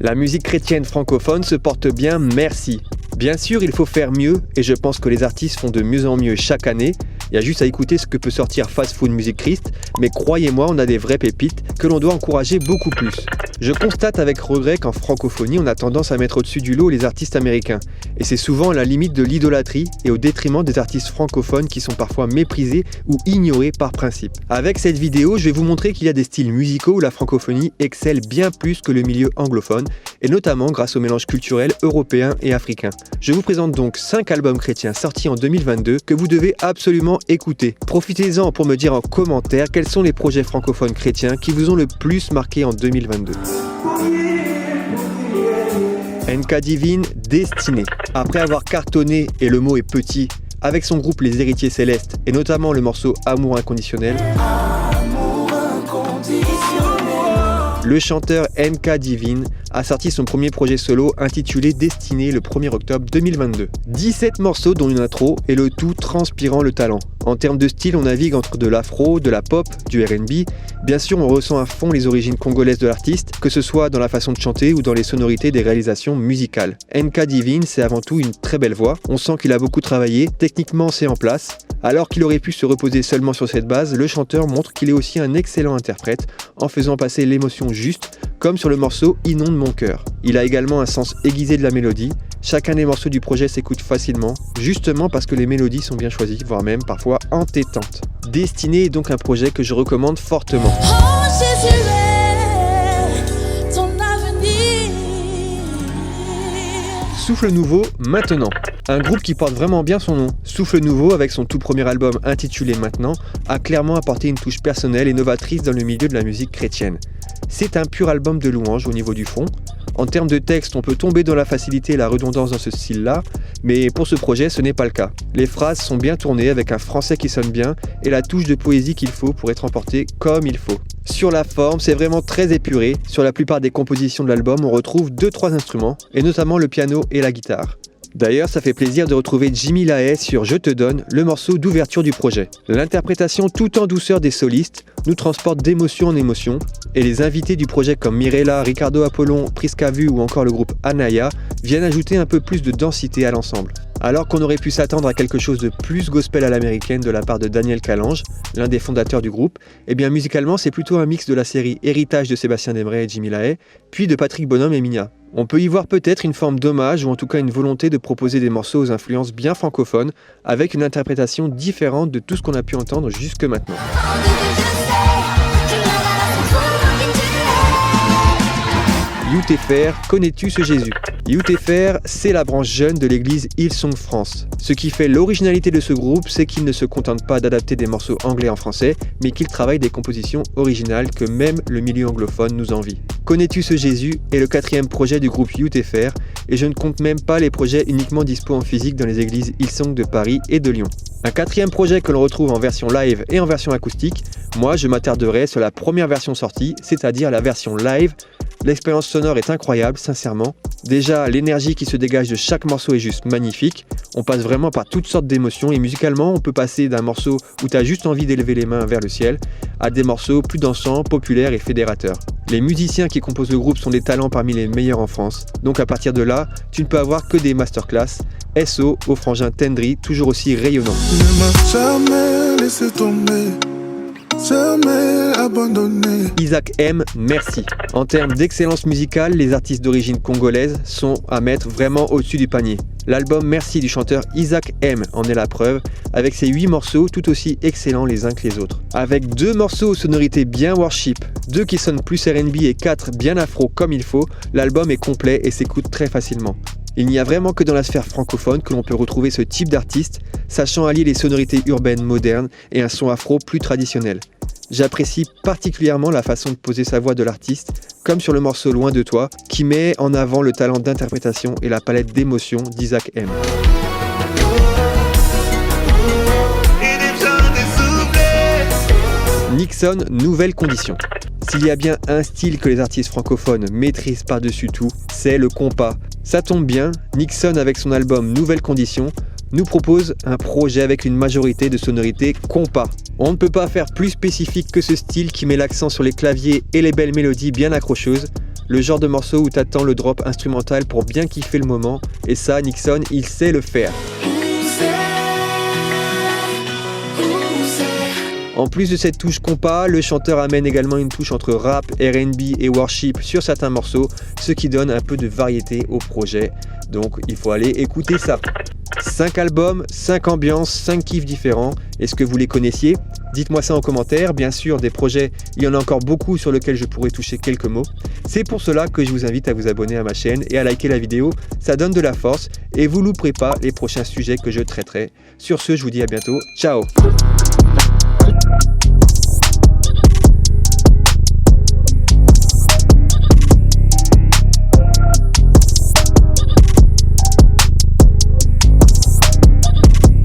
La musique chrétienne francophone se porte bien, merci. Bien sûr, il faut faire mieux et je pense que les artistes font de mieux en mieux chaque année. Il y a juste à écouter ce que peut sortir Fast Food Music Christ, mais croyez-moi, on a des vraies pépites que l'on doit encourager beaucoup plus. Je constate avec regret qu'en francophonie, on a tendance à mettre au-dessus du lot les artistes américains. Et c'est souvent à la limite de l'idolâtrie et au détriment des artistes francophones qui sont parfois méprisés ou ignorés par principe. Avec cette vidéo, je vais vous montrer qu'il y a des styles musicaux où la francophonie excelle bien plus que le milieu anglophone, et notamment grâce au mélange culturel européen et africain. Je vous présente donc 5 albums chrétiens sortis en 2022 que vous devez absolument écouter. Profitez-en pour me dire en commentaire quels sont les projets francophones chrétiens qui vous ont le plus marqué en 2022. NK Divine, Destinée. Après avoir cartonné, et le mot est petit, avec son groupe Les Héritiers Célestes, et notamment le morceau Amour Inconditionnel, le chanteur NK Divine a sorti son premier projet solo intitulé Destinée le 1er octobre 2022. 17 morceaux dont une intro et le tout transpirant le talent. En termes de style, on navigue entre de l'afro, de la pop, du R&B. Bien sûr, on ressent à fond les origines congolaises de l'artiste, que ce soit dans la façon de chanter ou dans les sonorités des réalisations musicales. NK Divine, c'est avant tout une très belle voix. On sent qu'il a beaucoup travaillé, techniquement c'est en place. Alors qu'il aurait pu se reposer seulement sur cette base, le chanteur montre qu'il est aussi un excellent interprète en faisant passer l'émotion juste, comme sur le morceau Inonde mon cœur. Il a également un sens aiguisé de la mélodie. Chacun des morceaux du projet s'écoute facilement, justement parce que les mélodies sont bien choisies, voire même parfois entêtantes. Destinée est donc un projet que je recommande fortement. Oh, Jésus est ton avenir. Souffle Nouveau, maintenant. Un groupe qui porte vraiment bien son nom. Souffle Nouveau, avec son tout premier album intitulé Maintenant, a clairement apporté une touche personnelle et novatrice dans le milieu de la musique chrétienne. C'est un pur album de louanges au niveau du fond. En termes de texte, on peut tomber dans la facilité et la redondance dans ce style-là, mais pour ce projet, ce n'est pas le cas. Les phrases sont bien tournées avec un français qui sonne bien et la touche de poésie qu'il faut pour être emporté comme il faut. Sur la forme, c'est vraiment très épuré. Sur la plupart des compositions de l'album, on retrouve 2-3 instruments, et notamment le piano et la guitare. D'ailleurs, ça fait plaisir de retrouver Jimmy Lahaye sur Je te donne, le morceau d'ouverture du projet. L'interprétation tout en douceur des solistes nous transporte d'émotion en émotion, et les invités du projet comme Mirella, Ricardo Apollon, Prisca Vu ou encore le groupe Anaya viennent ajouter un peu plus de densité à l'ensemble. Alors qu'on aurait pu s'attendre à quelque chose de plus gospel à l'américaine de la part de Daniel Calange, l'un des fondateurs du groupe, eh bien musicalement c'est plutôt un mix de la série Héritage de Sébastien Desmarais et Jimmy Lahaye, puis de Patrick Bonhomme et Minia. On peut y voir peut-être une forme d'hommage ou en tout cas une volonté de proposer des morceaux aux influences bien francophones avec une interprétation différente de tout ce qu'on a pu entendre jusque maintenant. UTFR, connais-tu ce Jésus? UTFR, c'est la branche jeune de l'église Hillsong France. Ce qui fait l'originalité de ce groupe, c'est qu'il ne se contente pas d'adapter des morceaux anglais en français, mais qu'il travaille des compositions originales que même le milieu anglophone nous envie. Connais-tu ce Jésus est le 4e projet du groupe UTFR, et je ne compte même pas les projets uniquement dispo en physique dans les églises Hillsong de Paris et de Lyon. Un 4e projet que l'on retrouve en version live et en version acoustique. Moi, je m'attarderai sur la première version sortie, c'est-à-dire la version live. L'expérience sonore est incroyable, sincèrement. Déjà, l'énergie qui se dégage de chaque morceau est juste magnifique. On passe vraiment par toutes sortes d'émotions et musicalement, on peut passer d'un morceau où tu as juste envie d'élever les mains vers le ciel à des morceaux plus dansants, populaires et fédérateurs. Les musiciens qui composent le groupe sont des talents parmi les meilleurs en France. Donc à partir de là, tu ne peux avoir que des masterclass. SO au frangin Tendry, toujours aussi rayonnant. Ne m'a jamais laissé tomber. Jamais abandonné. Isaac M, merci. En termes d'excellence musicale, les artistes d'origine congolaise sont à mettre vraiment au-dessus du panier. L'album Merci du chanteur Isaac M en est la preuve, avec ses 8 morceaux tout aussi excellents les uns que les autres. Avec 2 morceaux aux sonorités bien worship, 2 qui sonnent plus R&B et 4 bien afro comme il faut, l'album est complet et s'écoute très facilement. Il n'y a vraiment que dans la sphère francophone que l'on peut retrouver ce type d'artiste, sachant allier les sonorités urbaines modernes et un son afro plus traditionnel. J'apprécie particulièrement la façon de poser sa voix de l'artiste, comme sur le morceau Loin de toi, qui met en avant le talent d'interprétation et la palette d'émotions d'Isaac M. Nixon, nouvelle condition. S'il y a bien un style que les artistes francophones maîtrisent par-dessus tout, c'est le compas. Ça tombe bien, Nixon avec son album Nouvelles Conditions nous propose un projet avec une majorité de sonorités compas. On ne peut pas faire plus spécifique que ce style qui met l'accent sur les claviers et les belles mélodies bien accrocheuses. Le genre de morceau où t'attends le drop instrumental pour bien kiffer le moment, et ça, Nixon, il sait le faire. En plus de cette touche compas, le chanteur amène également une touche entre rap, R&B et worship sur certains morceaux, ce qui donne un peu de variété au projet. Donc il faut aller écouter ça. 5 albums, 5 ambiances, 5 kiffs différents. Est-ce que vous les connaissiez ? Dites-moi ça en commentaire. Bien sûr, des projets, il y en a encore beaucoup sur lesquels je pourrais toucher quelques mots. C'est pour cela que je vous invite à vous abonner à ma chaîne et à liker la vidéo. Ça donne de la force et vous louperez pas les prochains sujets que je traiterai. Sur ce, je vous dis à bientôt. Ciao !